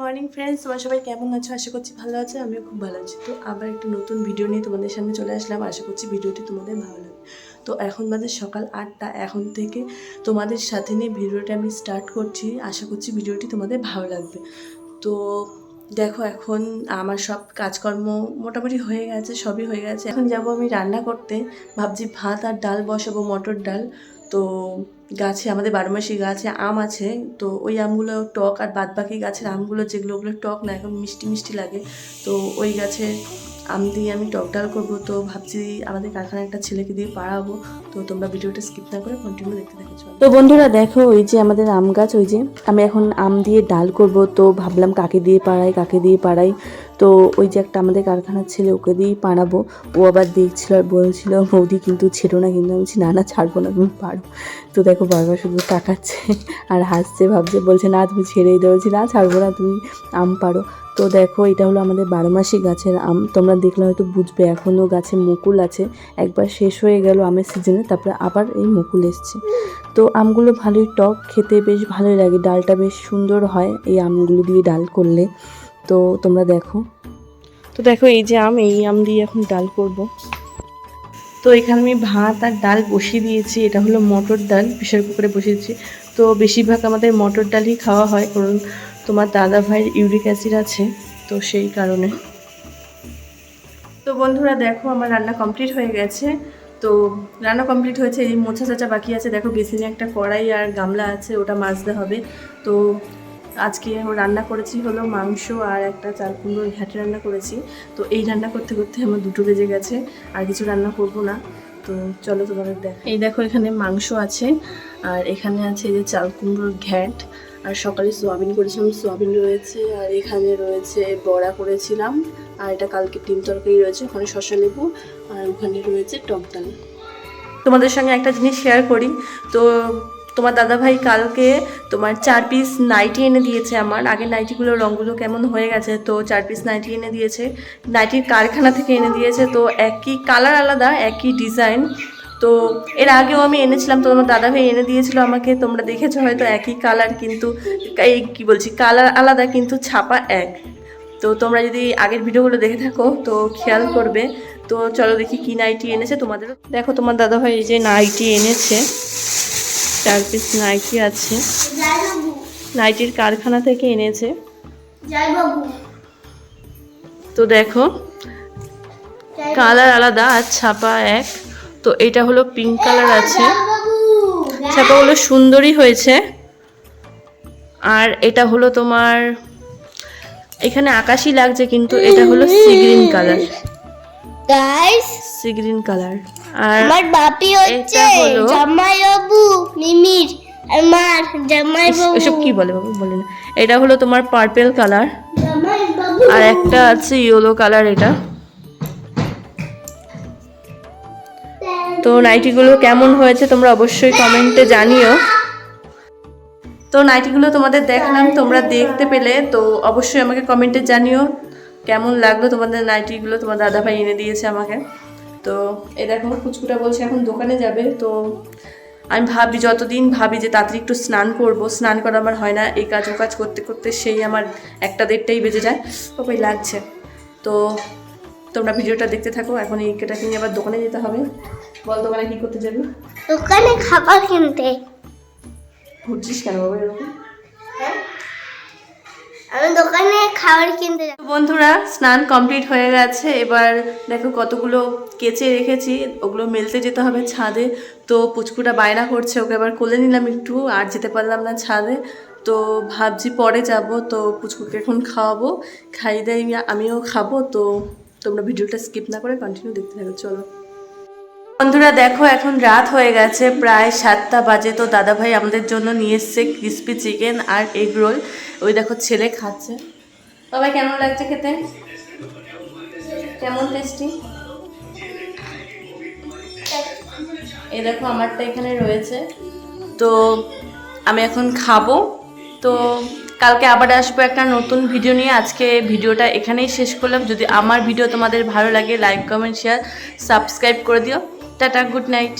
Morning friends, তোমরা সবাই কেমন আছো? আশা করছি ভালো আছো। আমিও খুব ভালো আছি। তো আবার একটা নতুন ভিডিও নিয়ে তোমাদের সামনে চলে আসলাম। আশা করছি ভিডিওটি তোমাদের ভালো লাগবে। তো এখন বাজে সকাল 8টা। এখন থেকে তোমাদের সাথে নিয়ে ভিডিওটা আমি স্টার্ট করছি। আশা করছি ভিডিওটি তোমাদের ভালো লাগবে। তো দেখো, এখন আমার সব কাজকর্ম মোটামুটি হয়ে গেছে, সবই হয়ে গেছে। এখন যাব আমি রান্না করতে। ভাবছি ভাত আর ডাল বসাবো, মটর ডাল। তো গাছে আমাদের 12 মাসি গাছে আম আছে, তো ওই আমগুলো টক, আর বাদবাকি গাছের আমগুলো যেগুলো ওগুলো টক না, এখন মিষ্টি মিষ্টি লাগে। তো ওই গাছের আম দিয়ে আমি টক ডাল করবো। তো ভাবছি আমাদের কারখানায় একটা ছেলেকে দিয়ে পাড়াবো। তো তোমরা ভিডিওটা স্কিপ না করে কন্টিনিউ দেখতে থাকো। তো বন্ধুরা দেখো, ওই যে আমাদের আম গাছ, ওই যে আমি এখন আম দিয়ে ডাল করব। তো ভাবলাম কাকে দিয়ে পাড়াই। তো ওই যে একটা আমাদের কারখানার ছেলে, ওকে দিয়েই পাড়াবো। ও আবার দেখছিল আর বলছিল, বৌদি কিন্তু ছেড়ো না। কিন্তু আমি বলছি না ছাড়বো না, তুমি পারো। তো দেখো বারবার শুধু তাকাচ্ছে আর হাসছে, ভাবছে, বলছে না তুমি ছেড়েই দেওয়া। বলছি না ছাড়বো না, তুমি আম পারো। তো দেখো, এটা হলো আমাদের 12 মাসি গাছের আম। তোমরা দেখলে হয়তো বুঝবে, এখনও গাছে মুকুল আছে। একবার শেষ হয়ে গেল আমের সিজনে, তারপরে আবার এই মুকুল এসছে। তো আমগুলো ভালোই টক, খেতে বেশ ভালোই লাগে। ডালটা বেশ সুন্দর হয় এই আমগুলো দিয়ে ডাল করলে। তো তোমরা দেখো, এই যে আম, এই আম দিয়ে এখন ডাল করব। তো এখানে আমি ভাত আর ডাল বসিয়ে দিয়েছি। এটা হলো মটর ডাল, প্রেশার কুকারে বসিয়েছি। তো বেশিরভাগ আমাদের মটর ডালই খাওয়া হয়, কারণ তোমার দাদা ভাইয়ের ইউরিক অ্যাসিড আছে, তো সেই কারণে। তো বন্ধুরা দেখো, আমার রান্না কমপ্লিট হয়ে গেছে। তো রান্না কমপ্লিট হয়েছে, এই মোছা চাচা বাকি আছে। দেখো বেসিনে একটা কড়াই আর গামলা আছে, ওটা মাজতে হবে। তো আজকে রান্না করেছি হলো মাংস আর একটা চাল কুমড়োর ঘাটে রান্না করেছি। তো এই রান্না করতে করতে আমার 2টো বেজে গেছে, আর কিছু রান্না করব না। তো চলো তোমাদের এই দেখো, এখানে মাংস আছে, আর এখানে আছে এই যে চাল কুমড়োর ঘ্যাট। আর সকালে সোয়াবিন করেছিলাম, সোয়াবিন রয়েছে। আর এখানে রয়েছে বড়া করেছিলাম। আর এটা কালকে ডিম তরকারি রয়েছে, ওখানে শসা লেবু। আর ওখানে রয়েছে টক ডাল। তোমাদের সঙ্গে একটা জিনিস শেয়ার করি। তো তোমার দাদাভাই কালকে তোমার 4 পিস নাইটি এনে দিয়েছে আমার। আগের নাইটিগুলোর রঙগুলো কেমন হয়ে গেছে, তো 4 পিস নাইটি এনে দিয়েছে। নাইটির কারখানা থেকে এনে দিয়েছে। তো একই কালার আলাদা, একই ডিজাইন। তো এর আগেও আমি এনেছিলাম, তো তোমার দাদাভাই এনে দিয়েছিল আমাকে। তোমরা দেখেছো হয়তো, একই কালার, কিন্তু এই কী বলছি, কালার আলাদা কিন্তু ছাপা এক। তো তোমরা যদি আগের ভিডিওগুলো দেখে থাকো তো খেয়াল করবে। তো চলো দেখি কি নাইটি এনেছে তোমাদের। দেখো, তোমার দাদাভাই এই যে নাইটি এনেছে, 4 পিস নাইটি আছে, নাইটির কারখানা থেকে এনেছে। তো দেখো, কালার আলাদা আর ছাপা এক। তো এটা হলো পিঙ্ক কালার আছে, ছাপাগুলো সুন্দরই হয়েছে। আর এটা হলো তোমার, এখানে আকাশি লাগছে, কিন্তু এটা হলো sea green colour, sea green colour. আর আমার বাপি হচ্ছে জামাই বাবু মিমির, আমার জামাই বাবু। এসব কি বলে বাবু, বলে না। এটা হলো তোমার পার্পল কালার, জামাই বাবু। আর একটা আছে ইয়েলো কালার। এটা তো নাইটিগুলো কেমন হয়েছে তোমরা অবশ্যই কমেন্টে জানিও। তো নাইটিগুলো তোমাদের দেখালাম, তোমরা দেখতে পেলে তো অবশ্যই আমাকে কমেন্টে জানিও কেমন লাগলো তোমাদের নাইটিগুলো। তোমার দাদাভাই এনে দিয়েছে আমাকে। তো এই দেখো, কুচকুটা বলছে এখন দোকানে যাবে। তো আমি যতদিন ভাবি যে তাড়াতাড়ি একটু স্নান করব, স্নান করা আমার হয় না। এই কাজ ও কাজ করতে করতে সেই আমার 1টা-1:30টাই বেজে যায়। ওই লাগছে। তো তোমরা ভিডিওটা দেখতে থাকো। এখন এই কেটা কিনে আবার দোকানে যেতে হবে। বল, দোকানে কি করতে যাবি? দোকানে খাবার কিনতে। ঘুরছিস কেন বাবা এরকম? আমি দোকানে খাবার কিনতে যাব। বন্ধুরা, স্নান কমপ্লিট হয়ে গেছে। এবার দেখো কতগুলো কেচে রেখেছি, ওগুলো মেলতে যেতে হবে ছাদে। তো পুচকুটা বায়না করছে, ওকে এবার কোলে নিলাম একটু, আর যেতে পারলাম না ছাদে। তো ভাবছি পরে যাব। তো পুচকুকে এখন খাওয়াবো, খাইয়ে দিয়ে আমিও খাবো। তো তোমরা ভিডিওটা স্কিপ না করে কন্টিনিউ দেখতে থাকো। চলো বন্ধুরা দেখো, এখন রাত হয়ে গেছে, প্রায় 7টা বাজে। তো দাদাভাই আমাদের জন্য নিয়ে এসছে ক্রিসপি চিকেন আর এগ রোল। ওই দেখো ছেলে খাচ্ছে। বাবা কেমন লাগছে খেতে? কেমন টেস্টি? এই দেখো আমারটা এখানে রয়েছে। তো আমি এখন খাবো। তো কালকে আবার আসবো একটা নতুন ভিডিও নিয়ে। আজকে ভিডিওটা এখানেই শেষ করলাম। যদি আমার ভিডিও তোমাদের ভালো লাগে, লাইক কমেন্ট শেয়ার সাবস্ক্রাইব করে দিও। Tata, good night.